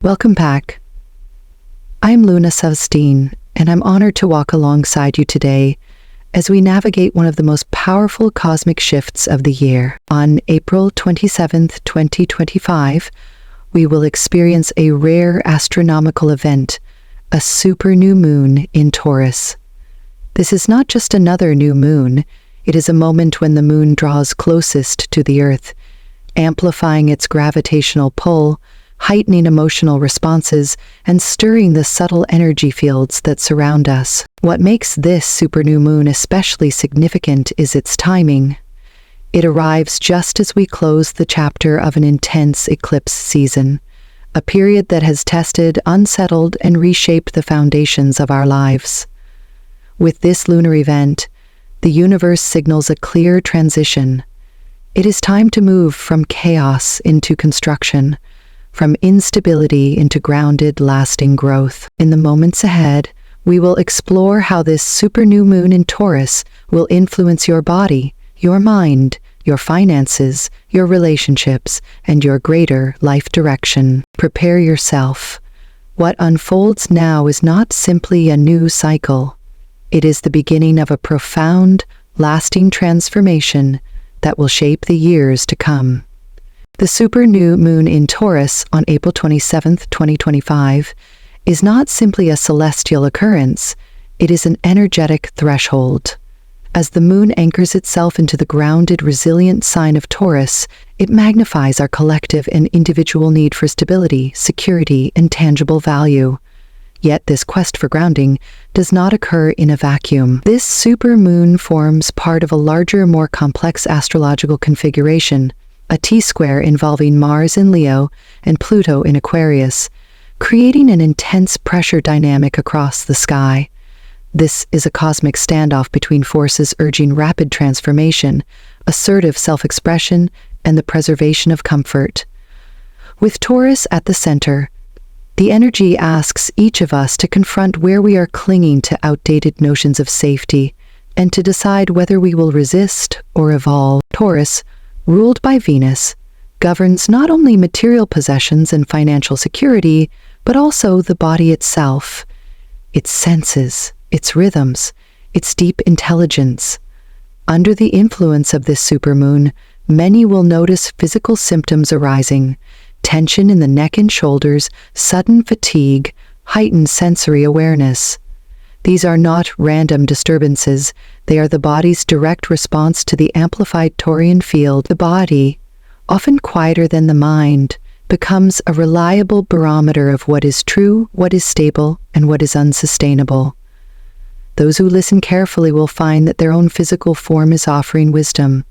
Welcome back. I'm luminous, and I'm honored to walk alongside you today as we navigate one of the most powerful cosmic shifts of the year. On April 27th, 2025, we will experience a rare astronomical event, a super new moon in Taurus. This is not just another new moon, it is a moment when the moon draws closest to the Earth, amplifying its gravitational pull, heightening emotional responses, and stirring the subtle energy fields that surround us. What makes this super new moon especially significant is its timing. It arrives just as we close the chapter of an intense eclipse season, a period that has tested, unsettled, and reshaped the foundations of our lives. With this lunar event, the universe signals a clear transition. It is time to move from chaos into construction, from instability into grounded, lasting growth. In the moments ahead, we will explore how this super new moon in Taurus will influence your body, your mind, your finances, your relationships, and your greater life direction. Prepare yourself. What unfolds now is not simply a new cycle. It is the beginning of a profound, lasting transformation that will shape the years to come. The super new moon in Taurus on April 27th, 2025, is not simply a celestial occurrence, it is an energetic threshold. As the moon anchors itself into the grounded, resilient sign of Taurus, it magnifies our collective and individual need for stability, security, and tangible value. Yet this quest for grounding does not occur in a vacuum. This super moon forms part of a larger, more complex astrological configuration, a T-square involving Mars in Leo and Pluto in Aquarius, creating an intense pressure dynamic across the sky. This is a cosmic standoff between forces urging rapid transformation, assertive self-expression, and the preservation of comfort. With Taurus at the center, the energy asks each of us to confront where we are clinging to outdated notions of safety and to decide whether we will resist or evolve. Taurus, ruled by Venus, governs not only material possessions and financial security, but also the body itself, its senses, its rhythms, its deep intelligence. Under the influence of this supermoon, many will notice physical symptoms arising: tension in the neck and shoulders, sudden fatigue, heightened sensory awareness. These are not random disturbances, they are the body's direct response to the amplified Taurian field. The body, often quieter than the mind, becomes a reliable barometer of what is true, what is stable, and what is unsustainable. Those who listen carefully will find that their own physical form is offering wisdom,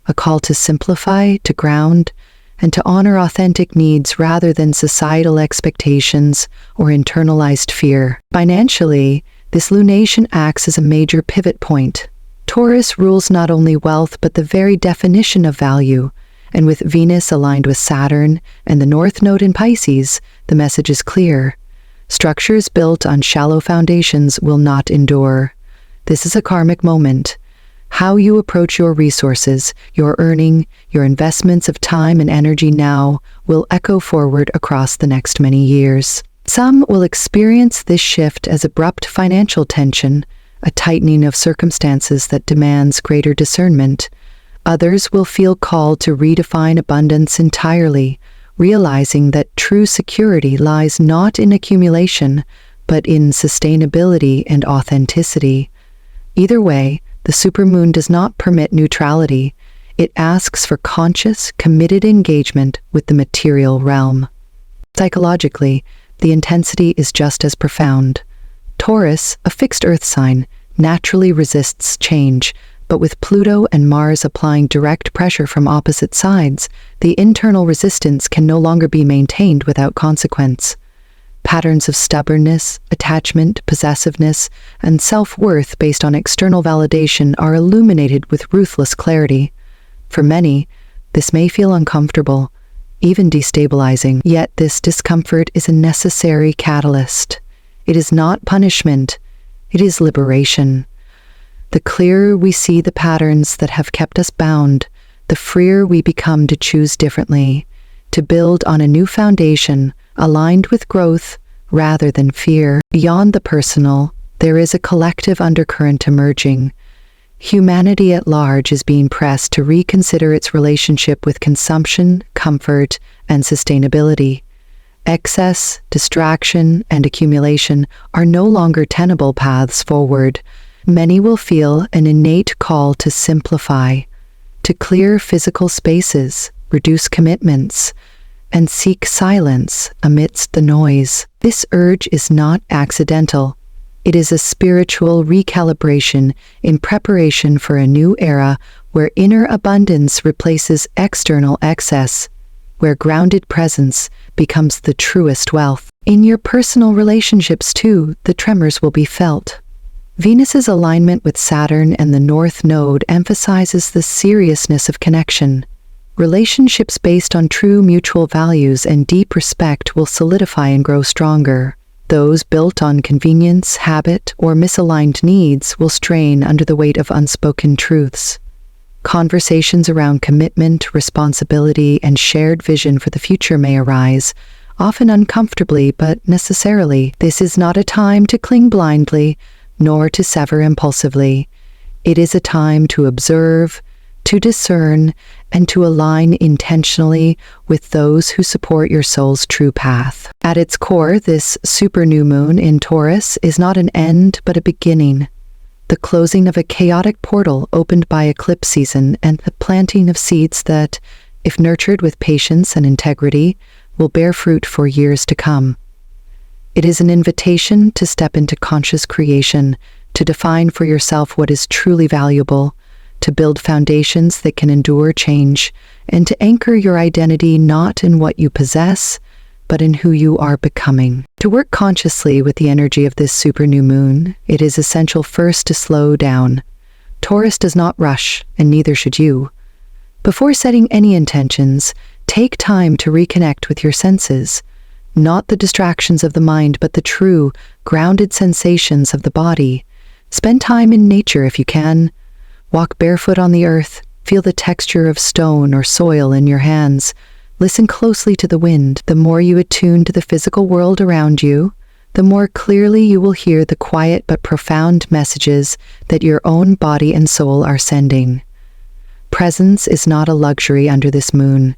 a call to simplify, to ground, and to honor authentic needs rather than societal expectations or internalized fear. Financially, this lunation acts as a major pivot point. Taurus rules not only wealth but the very definition of value, and with Venus aligned with Saturn and the North Node in Pisces, the message is clear. Structures built on shallow foundations will not endure. This is a karmic moment. How you approach your resources, your earning, your investments of time and energy now will echo forward across the next many years. Some will experience this shift as abrupt financial tension, a tightening of circumstances that demands greater discernment. Others will feel called to redefine abundance entirely, realizing that true security lies not in accumulation, but in sustainability and authenticity. Either way, the supermoon does not permit neutrality. It asks for conscious, committed engagement with the material realm. Psychologically, the intensity is just as profound. Taurus, a fixed earth sign, naturally resists change, but with Pluto and Mars applying direct pressure from opposite sides, the internal resistance can no longer be maintained without consequence. Patterns of stubbornness, attachment, possessiveness, and self-worth based on external validation are illuminated with ruthless clarity. For many, this may feel uncomfortable, even destabilizing, yet this discomfort is a necessary catalyst. It is not punishment, it is liberation. The clearer we see the patterns that have kept us bound, the freer we become to choose differently, to build on a new foundation, aligned with growth rather than fear. Beyond the personal, there is a collective undercurrent emerging. Humanity at large is being pressed to reconsider its relationship with consumption, comfort, and sustainability. Excess, distraction, and accumulation are no longer tenable paths forward. Many will feel an innate call to simplify, to clear physical spaces, reduce commitments, and seek silence amidst the noise. This urge is not accidental. It is a spiritual recalibration in preparation for a new era where inner abundance replaces external excess, where grounded presence becomes the truest wealth. In your personal relationships too, the tremors will be felt. Venus's alignment with Saturn and the North Node emphasizes the seriousness of connection. Relationships based on true mutual values and deep respect will solidify and grow stronger. Those built on convenience, habit, or misaligned needs will strain under the weight of unspoken truths. Conversations around commitment, responsibility, and shared vision for the future may arise, often uncomfortably but necessarily. This is not a time to cling blindly, nor to sever impulsively. It is a time to observe, to discern, and to align intentionally with those who support your soul's true path. At its core, this super new moon in Taurus is not an end but a beginning, the closing of a chaotic portal opened by eclipse season and the planting of seeds that, if nurtured with patience and integrity, will bear fruit for years to come. It is an invitation to step into conscious creation, to define for yourself what is truly valuable, to build foundations that can endure change, and to anchor your identity not in what you possess, but in who you are becoming. To work consciously with the energy of this super new moon, it is essential first to slow down. Taurus does not rush, and neither should you. Before setting any intentions, take time to reconnect with your senses, not the distractions of the mind, but the true, grounded sensations of the body. Spend time in nature if you can. Walk barefoot on the earth, feel the texture of stone or soil in your hands. Listen closely to the wind. The more you attune to the physical world around you, the more clearly you will hear the quiet but profound messages that your own body and soul are sending. Presence is not a luxury under this moon.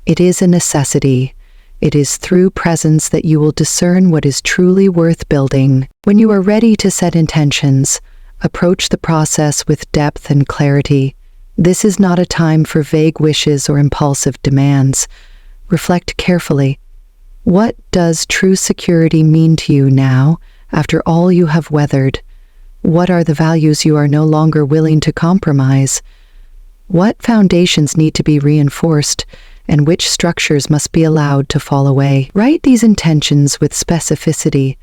It is a necessity. It is through presence that you will discern what is truly worth building. When you are ready to set intentions, approach the process with depth and clarity. This is not a time for vague wishes or impulsive demands. Reflect carefully. What does true security mean to you now, after all you have weathered? What are the values you are no longer willing to compromise? What foundations need to be reinforced, and which structures must be allowed to fall away? Write these intentions with specificity,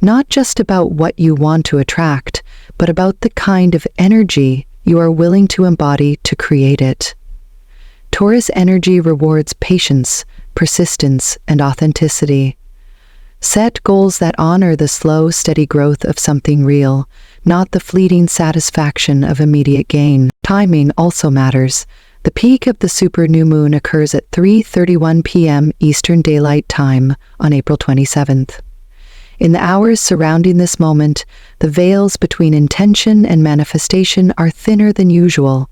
not just about what you want to attract, but about the kind of energy you are willing to embody to create it. Taurus energy rewards patience, persistence, and authenticity. Set goals that honor the slow, steady growth of something real, not the fleeting satisfaction of immediate gain. Timing also matters. The peak of the super new moon occurs at 3:31 p.m. Eastern Daylight Time on April 27th. In the hours surrounding this moment, the veils between intention and manifestation are thinner than usual.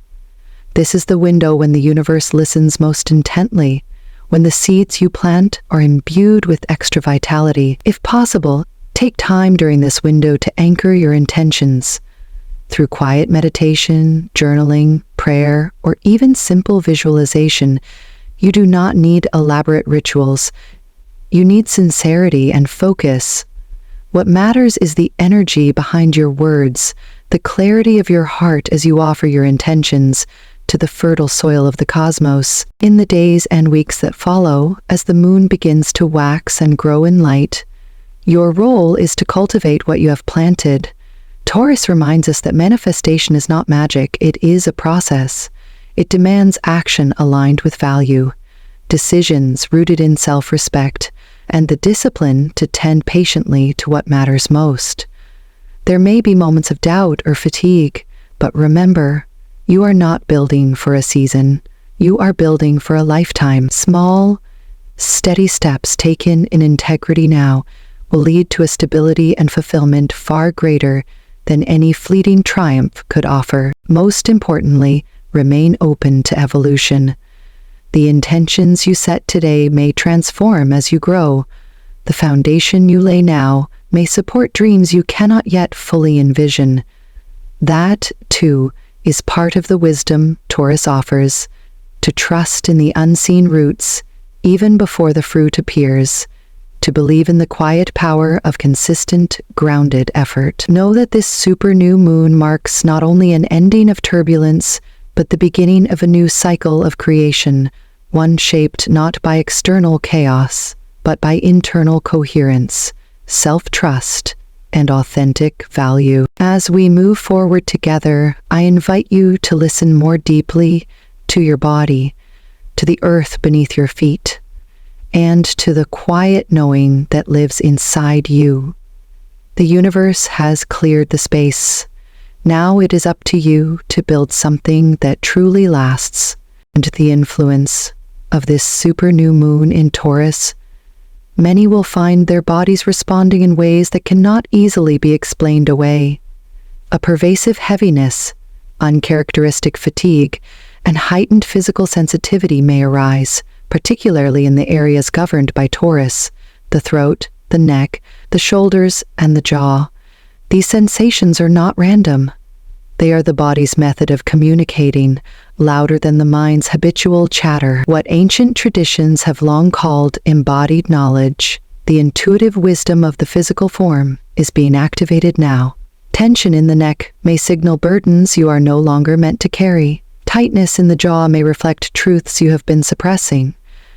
This is the window when the universe listens most intently, when the seeds you plant are imbued with extra vitality. If possible, take time during this window to anchor your intentions. Through quiet meditation, journaling, prayer, or even simple visualization, you do not need elaborate rituals. You need sincerity and focus. What matters is the energy behind your words, the clarity of your heart as you offer your intentions to the fertile soil of the cosmos. In the days and weeks that follow, as the moon begins to wax and grow in light, your role is to cultivate what you have planted. Taurus reminds us that manifestation is not magic, it is a process. It demands action aligned with value, decisions rooted in self-respect, and the discipline to tend patiently to what matters most. There may be moments of doubt or fatigue, but remember, you are not building for a season. You are building for a lifetime. Small, Steady steps taken in integrity now will lead to a stability and fulfillment far greater than any fleeting triumph could offer. Most importantly, remain open to evolution. The intentions you set today may transform as you grow. The foundation you lay now may support dreams you cannot yet fully envision. That, too, is part of the wisdom Taurus offers, to trust in the unseen roots even before the fruit appears, to believe in the quiet power of consistent, grounded effort. Know that this super new moon marks not only an ending of turbulence, but the beginning of a new cycle of creation, one shaped not by external chaos, but by internal coherence, self-trust, and authentic value. As we move forward together, I invite you to listen more deeply to your body, to the earth beneath your feet, and to the quiet knowing that lives inside you. The universe has cleared the space. Now it is up to you to build something that truly lasts. And the influence of this super new moon in Taurus, many will find their bodies responding in ways that cannot easily be explained away. A pervasive heaviness, uncharacteristic fatigue, and heightened physical sensitivity may arise, particularly in the areas governed by Taurus: the throat, the neck, the shoulders, and the jaw. These sensations are not random. They are the body's method of communicating, louder than the mind's habitual chatter. What ancient traditions have long called embodied knowledge, the intuitive wisdom of the physical form, is being activated now. Tension in the neck may signal burdens you are no longer meant to carry. Tightness in the jaw may reflect truths you have been suppressing.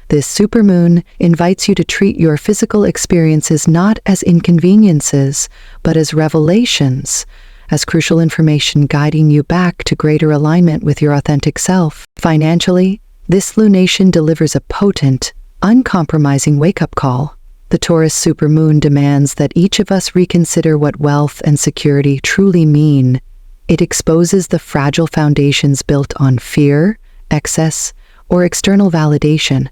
This supermoon invites you to treat your physical experiences not as inconveniences, but as revelations, as crucial information guiding you back to greater alignment with your authentic self. Financially, this lunation delivers a potent, uncompromising wake-up call. The Taurus supermoon demands that each of us reconsider what wealth and security truly mean. It exposes the fragile foundations built on fear, excess, or external validation,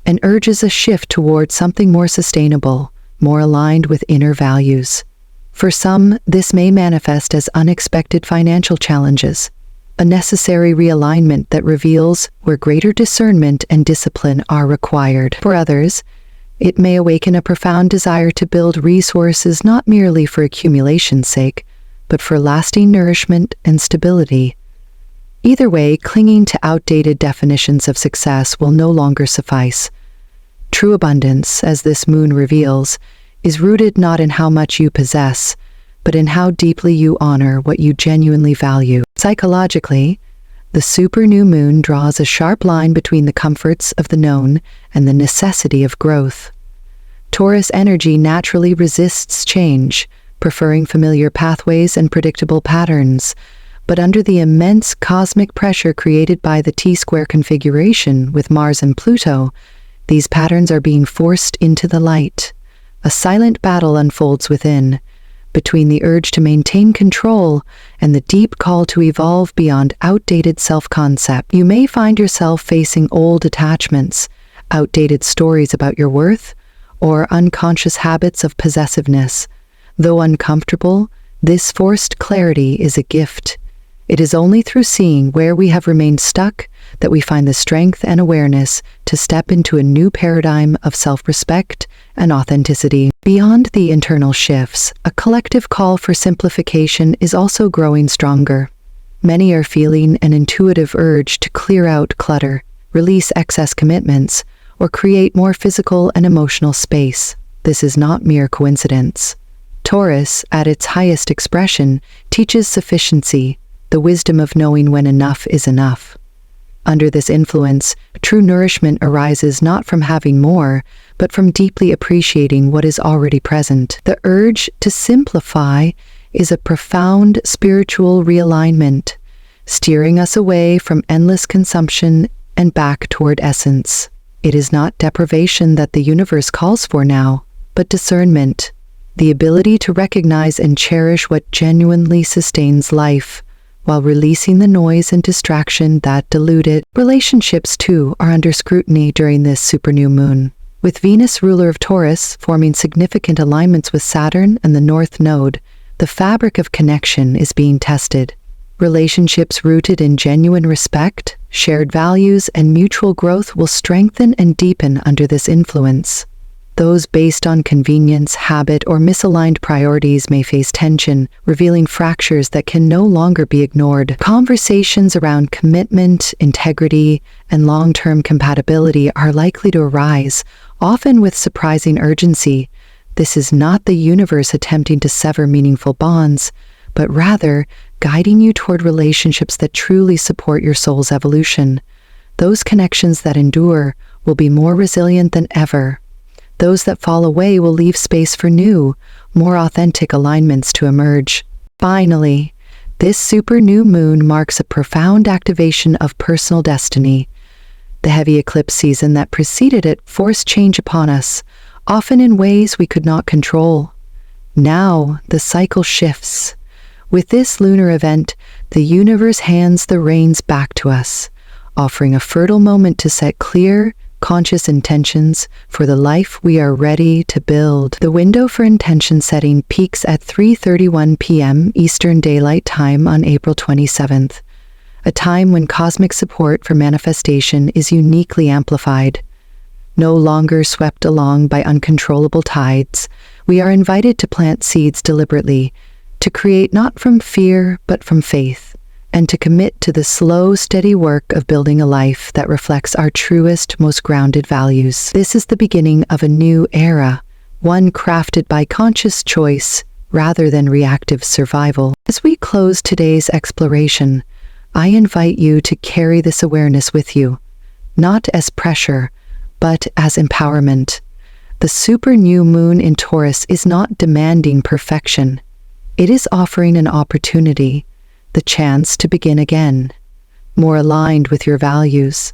and urges a shift toward something more sustainable, more aligned with inner values. For some, this may manifest as unexpected financial challenges, a necessary realignment that reveals where greater discernment and discipline are required. For others, it may awaken a profound desire to build resources not merely for accumulation's sake, but for lasting nourishment and stability. Either way, clinging to outdated definitions of success will no longer suffice. True abundance, as this moon reveals, is rooted not in how much you possess, but in how deeply you honor what you genuinely value. Psychologically, the super new moon draws a sharp line between the comforts of the known and the necessity of growth. Taurus energy naturally resists change, preferring familiar pathways and predictable patterns, but under the immense cosmic pressure created by the T-square configuration with Mars and Pluto, these patterns are being forced into the light. A silent battle unfolds within, between the urge to maintain control and the deep call to evolve beyond outdated self-concept. You may find yourself facing old attachments, outdated stories about your worth, or unconscious habits of possessiveness. Though uncomfortable, this forced clarity is a gift. It is only through seeing where we have remained stuck that we find the strength and awareness to step into a new paradigm of self-respect and authenticity. Beyond the internal shifts, a collective call for simplification is also growing stronger. Many are feeling an intuitive urge to clear out clutter, release excess commitments, or create more physical and emotional space. This is not mere coincidence. Taurus, at its highest expression, teaches sufficiency, the wisdom of knowing when enough is enough. Under this influence, true nourishment arises not from having more, but from deeply appreciating what is already present. The urge to simplify is a profound spiritual realignment, steering us away from endless consumption and back toward essence. It is not deprivation that the universe calls for now, but discernment, the ability to recognize and cherish what genuinely sustains life, while releasing the noise and distraction that dilute it. Relationships, too, are under scrutiny during this super new moon. With Venus, ruler of Taurus, forming significant alignments with Saturn and the North Node, the fabric of connection is being tested. Relationships rooted in genuine respect, shared values, and mutual growth will strengthen and deepen under this influence. Those based on convenience, habit, or misaligned priorities may face tension, revealing fractures that can no longer be ignored. Conversations around commitment, integrity, and long-term compatibility are likely to arise, often with surprising urgency. This is not the universe attempting to sever meaningful bonds, but rather guiding you toward relationships that truly support your soul's evolution. Those connections that endure will be more resilient than ever. Those that fall away will leave space for new, more authentic alignments to emerge. Finally, this super new moon marks a profound activation of personal destiny. The heavy eclipse season that preceded it forced change upon us, often in ways we could not control. Now, the cycle shifts. With this lunar event, the universe hands the reins back to us, offering a fertile moment to set clear, conscious intentions for the life we are ready to build. The window for intention setting peaks at 3:31 p.m. Eastern Daylight Time on April 27th, a time when cosmic support for manifestation is uniquely amplified. No longer swept along by uncontrollable tides, we are invited to plant seeds deliberately, to create not from fear but from faith, and to commit to the slow, steady work of building a life that reflects our truest, most grounded values. This is the beginning of a new era, one crafted by conscious choice rather than reactive survival. As we close today's exploration, I invite you to carry this awareness with you, not as pressure, but as empowerment. The super new moon in Taurus is not demanding perfection. It is offering an opportunity, the chance to begin again, more aligned with your values,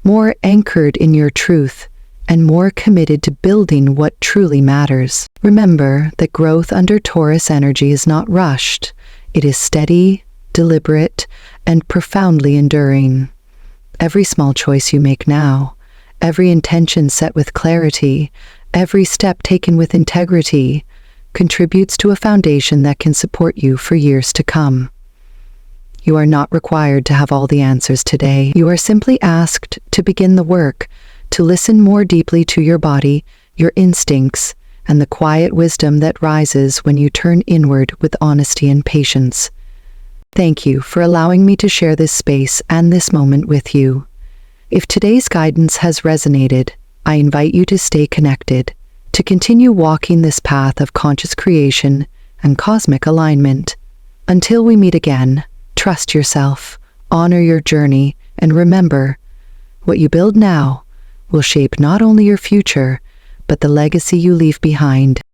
more anchored in your truth, and more committed to building what truly matters. Remember that growth under Taurus energy is not rushed. It is steady, deliberate, and profoundly enduring. Every small choice you make now, every intention set with clarity, every step taken with integrity, contributes to a foundation that can support you for years to come. You are not required to have all the answers today. You are simply asked to begin the work, to listen more deeply to your body, your instincts, and the quiet wisdom that rises when you turn inward with honesty and patience. Thank you for allowing me to share this space and this moment with you. If today's guidance has resonated, I invite you to stay connected, to continue walking this path of conscious creation and cosmic alignment. Until we meet again, trust yourself, honor your journey, and remember, what you build now will shape not only your future, but the legacy you leave behind.